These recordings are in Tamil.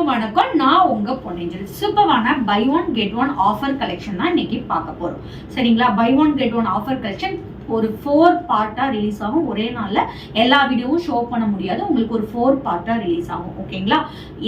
வணக்கம், நான் உங்க பொன்னேஞ்சல். சூப்பரான buy one get one offer collection தான் இன்னைக்கு பார்க்க போறோம். சரிங்களா? Buy one get one offer collection ஒரு 4 பார்ட்டா ரிலீஸ் ஆகும். ஒரே நாள்ல எல்லா வீடியோவும் ஷோ பண்ண முடியாது. உங்களுக்கு ஒரு 4 பார்ட்டா ரிலீஸ் ஆகும். ஓகேங்களா?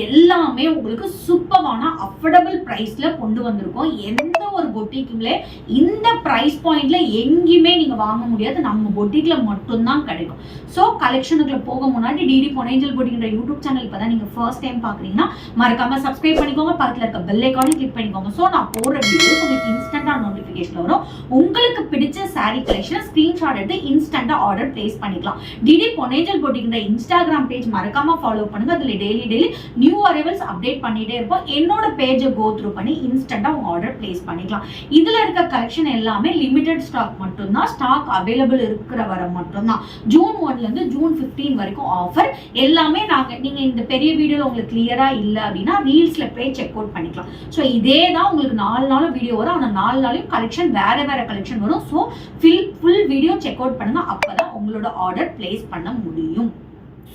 எல்லாமே உங்களுக்கு சூப்பரான அஃபோர்டபிள் பிரைஸ்ல கொண்டு வந்திருக்கோம். எந்த ஒரு பொட்டிக்குமே இந்த பிரைஸ் பாயிண்ட்ல எங்கேயுமே நீங்க வாங்க முடியாது. நம்ம பொட்டிக்ல மட்டும்தான் கிடைக்கும். ஸோ கலெக்ஷனுக்குள்ள போக முன்னாடி டிடி பொன்னேஞ்சல் பொட்டிக்ன்ற யூடியூப் சேனல் இப்பதான் நீங்க ஃபர்ஸ்ட் டைம் பாக்குறீங்கன்னா மறக்காம சப்ஸ்கிரைப் பண்ணிக்கோங்க. பக்கத்துல இருக்க பெல் ஐகானை கிளிக் பண்ணிக்கோங்க. ஸோ நான் போடுற வீடியோஸ் உங்களுக்கு இன்ஸ்டன்டா நோட்டிபிகேஷன் வரும். உங்களுக்கு பிடிச்ச சாரி கலெக்ஷன் ஸ்கிரீன்ஷாட் எடுத்து இன்ஸ்டன்டா ஆர்டர் பிளேஸ் பண்ணிக்கலாம். டிடி பொன்னேஞ்சல் பொட்டிக்ன்ற இன்ஸ்டாகிராம் பேஜ் மறக்காம ஃபாலோ பண்ணுங்க. அதுல டெய்லி நியூ அரைவல்ஸ் அப்டேட் பண்ணிட்டே இருப்போம். என்னோட பேஜை கோ த்ரூ பண்ணி இன்ஸ்டன்டா உங்க ஆர்டர் பிளேஸ் பண்ணிக்கலாம். இதுல இருக்க கலெக்ஷன் எல்லாமே லிமிடெட் ஸ்டாக் மட்டும்தான். ஸ்டாக் அவைலபிள் இருக்கிற வரை மட்டும்தான். ஜூன் 1 இருந்து ஜூன் 15 வரைக்கும் ஆஃபர். எல்லாமே நீங்க இந்த பெரிய வீடியோல உங்களுக்கு கிளியரா இல்ல அப்படின்னா ரீல்ஸ்ல போய் செக் அவுட் பண்ணிக்கலாம். ஸோ இதே தான் உங்களுக்கு 4 நாளும் வீடியோ வரும். ஆனா 4 நாளையும் கலெக்ஷன் வேற கலெக்ஷன் வரும். So full video check out பண்ணுங்க. அப்பதான் உங்களோட ஆர்டர் பிளேஸ் பண்ண முடியும்.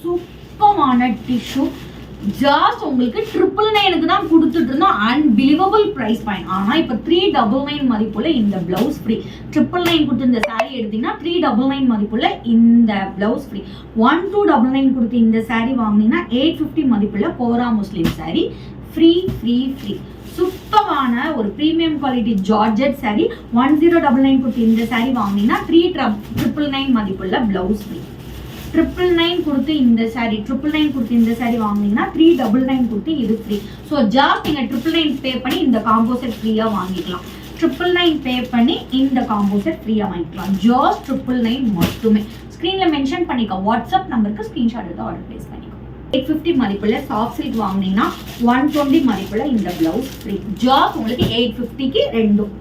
சூப்பரான டிஷ்யூ ஜாஸ்ட் உங்களுக்கு 999 தான் கொடுத்துட்டு இருந்தோம். Unbelievable price point. ஆனா இப்ப 399 மதிப்புள்ள இந்த பிளவுஸ் ஃப்ரீ. 999 கொடுத்து இந்த சாரி எடுத்தீங்கன்னா 399 மதிப்புள்ள இந்த பிளவுஸ் ஃப்ரீ. 1299 கொடுத்து இந்த சாரி வாங்கினீங்கன்னா 850 மதிப்புள்ள கோரா முஸ்லிம் சாரி ஃப்ரீ. சூப்பரான ஒரு பிரீமியம் குவாலிட்டி ஜார்ஜெட் சாரி 1099 கொடுத்து இந்த சாரி வாங்கினீங்கன்னா 3999 மதிப்புள்ள பிளவுஸ் ஃப்ரீ. 999 கொடுத்து இந்த சாரி 999 கொடுத்து இந்த சாரி வாங்கினீங்கன்னா 399 கொடுத்து இது ஃப்ரீ. ஸோ ஜாஸ்ட் நீங்க 999 பே பண்ணி இந்த காம்போ செட் ஃப்ரீயா வாங்கிக்கலாம். 999 பே பண்ணி இந்த காம்போ செட் ஃப்ரீயா வாங்கிக்கலாம். ஜாஸ்ட் 999 மட்டுமே. ஸ்கிரீன்ல மென்ஷன் பண்ணிக்கோ. வாட்ஸ்அப் நம்பருக்கு ஸ்கிரீன்ஷாட் எடுத்து ஆர்டர் பிளேஸ் பண்ணிக்கோ. 850 மதிப்புள்ள சாஃப்ட் சில்க் வாங்கினீங்கன்னா 120 மதிப்புள்ள இந்த பிளவுஸ் ஃப்ரீ. ஜாஸ்ட் உங்களுக்கு 850க்கு ரெண்டும்.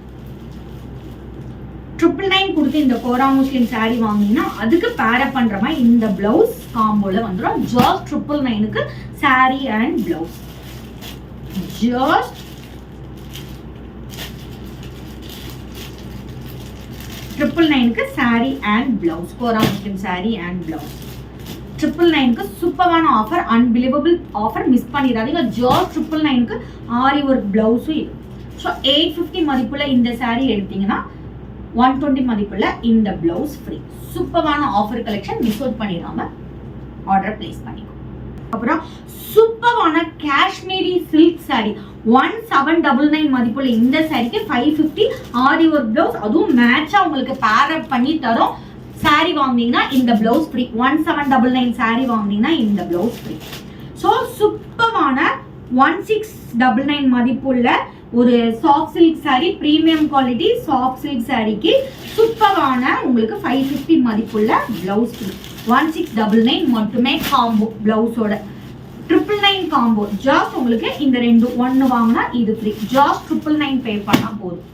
999 கொடுத்து இந்த கோரா முஸ்லிம் சாரி வாங்கினீங்கன்னா அதுக்கு பேரப் பண்ற மாதிரி இந்த பிளவுஸ் காம்போல வந்துடும். ஜாஸ்ட் 999க்கு சாரி அண்ட் பிளவுஸ். ஜாஸ்ட் 999க்கு sari and blouse. Kora muslin sari and blouse 999க்கு சூப்பரான ஆஃபர். Unbelievable offer. மிஸ் பண்ணிடாதீங்க. ஜாஸ்ட் 999க்கு ஆரி ஒர்க் பிளவுஸும் இது. ஸோ 850 மதிப்புள்ள இந்த சாரி எடுத்தீங்கன்னா 120 மதிப்புள்ள இந்த பிளவுஸ் ஃப்ரீ. சூப்பரான ஆஃபர் கலெக்ஷன். மிஸ் அவுட் பண்ணிடாம ஆர்டர் பிளேஸ் பண்ணிக்கோ. அப்புறம் சூப்பரான காஷ்மீரி சில்க் சாரி 1799 மதிப்புள்ள இந்த சாரிக்கு 550 ஆரி ஒர்க் பிளவுஸ். அதுவும் மேட்சா உங்களுக்கு பேர் அப் பண்ணி தரும். சாரி வாங்கினீங்கன்னா இந்த பிளவுஸ் ஃப்ரீ. 1799 சாரி வாங்கினீங்கன்னா இந்த பிளவுஸ் ஃப்ரீ. ஸோ சூப்பரான 1699 மதிப்புள்ள ஒரு soft silk sorry premium quality soft silk சாரிக்கு சூப்பரான உங்களுக்கு 550 மதிப்புள்ள பிளவுஸ் ஃப்ரீ. 1699 மட்டுமே காம்போ பிளவுஸோட. 999 காம்போ. ஜாஸ்ட் உங்களுக்கு இந்த ரெண்டு ஒன்னு வாங்கினா இது ஃப்ரீ. ஜாஸ்ட் 999 பே பண்ணா போதும்.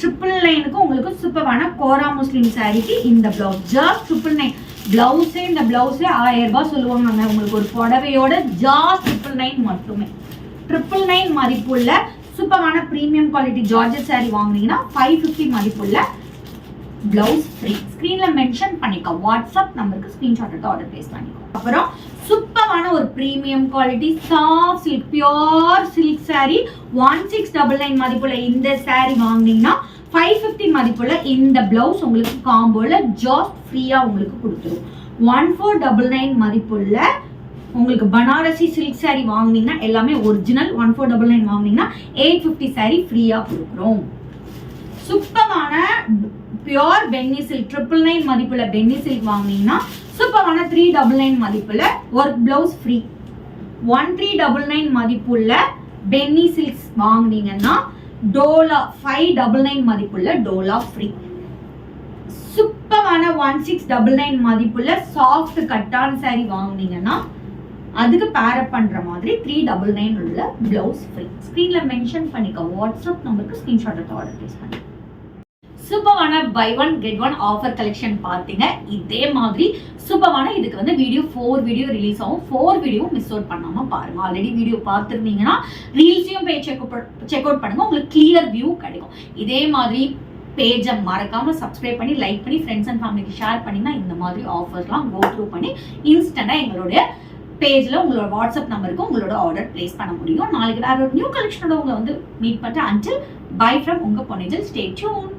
999க்கு உங்களுக்கு சூப்பரான கோரா முஸ்லிம் சாரிக்கு இந்த பிளவுஸ். ஜாஸ்ட் 999 பிளவுஸே இந்த பிளவுஸே 1000 ரூபாய் சொல்லுவாங்க. உங்களுக்கு ஒரு புடவையோட ஜாஸ்ட் 999 மட்டுமே. 999 மதிப்புள்ள சூப்பரான பிரீமியம் குவாலிட்டி ஜார்ஜெட் சாரி வாங்குனீங்கன்னா 550 மதிப்புள்ள பிளவுஸ் ஃப்ரீ. ஸ்கிரீன்ல மென்ஷன் பண்ணிக்கோ. வாட்ஸ்அப் நம்பருக்கு ஸ்கிரீன்ஷாட் எடுத்து ஆர்டர் பிளேஸ் பண்ணிக்கோ. அப்புறம் சூப்பரான ஒரு premium quality soft silk pure silk sorry 1699 மதிப்புள்ள இந்த சாரி வாங்குனீங்கன்னா 550 மதிப்புள்ள இந்த பிளவுஸ் உங்களுக்கு காம்போல ஜாஸ்ட் ஃப்ரீயா உங்களுக்கு கொடுத்துரும். 1499 மதிப்புள்ள உங்களுக்கு பனாரசி சில்க் சாரி வாங்குனீங்கன்னா எல்லாமே ஒரிஜினல். 1499 வாங்குனீங்கன்னா 850 சாரி ஃப்ரீயா கொடுக்குறோம். சூப்பரான பியூர் பென்னி சில்க் 999 மதிப்புள்ள பென்னி சில்க் வாங்குனீங்கன்னா சூப்பரான 399 மதிப்புள்ள ஒர்க் பிளவுஸ் ஃப்ரீ. 1399 மதிப்புள்ள பென்னி சில்க்ஸ் வாங்குனீங்கன்னா டோலா 599 மதிப்புள்ள டோலா ஃப்ரீ. சூப்பரான 1699 மதிப்புள்ள சாஃப்ட் கட்டான் சாரி வாங்குனீங்கன்னா அதுக்கு பேரப் பண்ற மாதிரி 399 உள்ள பிளவுஸ் ஃப்ரீ. ஸ்கிரீன்ல மென்ஷன் பண்ணிக்க. வாட்ஸ்அப் நம்பருக்கு ஸ்கிரீன்ஷாட் எடுத்து ஆர்டர் பிளேஸ் பண்ணி. சூப்பரான buy one get one offer collection பார்த்தீங்க. இதே மாதிரி சூப்பரான இதுக்கு வந்து 4 வீடியோ ரிலீஸ் ஆகும். 4 வீடியோ மிஸ் அவுட் பண்ணாம பாருங்க. ஆல்ரெடி வீடியோ பார்த்துருந்தீங்கன்னா ரீல்ஸையும் போய் செக் அவுட் பண்ணுங்க, உங்களுக்கு கிளியர் வியூ கிடைக்கும். இதே மாதிரி பேஜை மறக்காம சப்ஸ்கிரைப் பண்ணி லைக் பண்ணி ஃப்ரெண்ட்ஸ் அண்ட் ஃபேமிலிக்கு ஷேர் பண்ணினா இந்த மாதிரி ஆஃபர்ஸ்லாம் கோ த்ரூ பண்ணி இன்ஸ்டண்டா எங்களுடைய பேஜ்ல உங்களோட வாட்ஸ்அப் நம்பருக்கு உங்களோட ஆர்டர் பிளேஸ் பண்ண முடியும். நாளைக்கு வேற ஒரு நியூ கலெக்ஷனோட உங்களை வந்து மீட் பண்றேன். அன்டில் பை ஃப்ரம் உங்க பொன்னேஜல். Stay tune.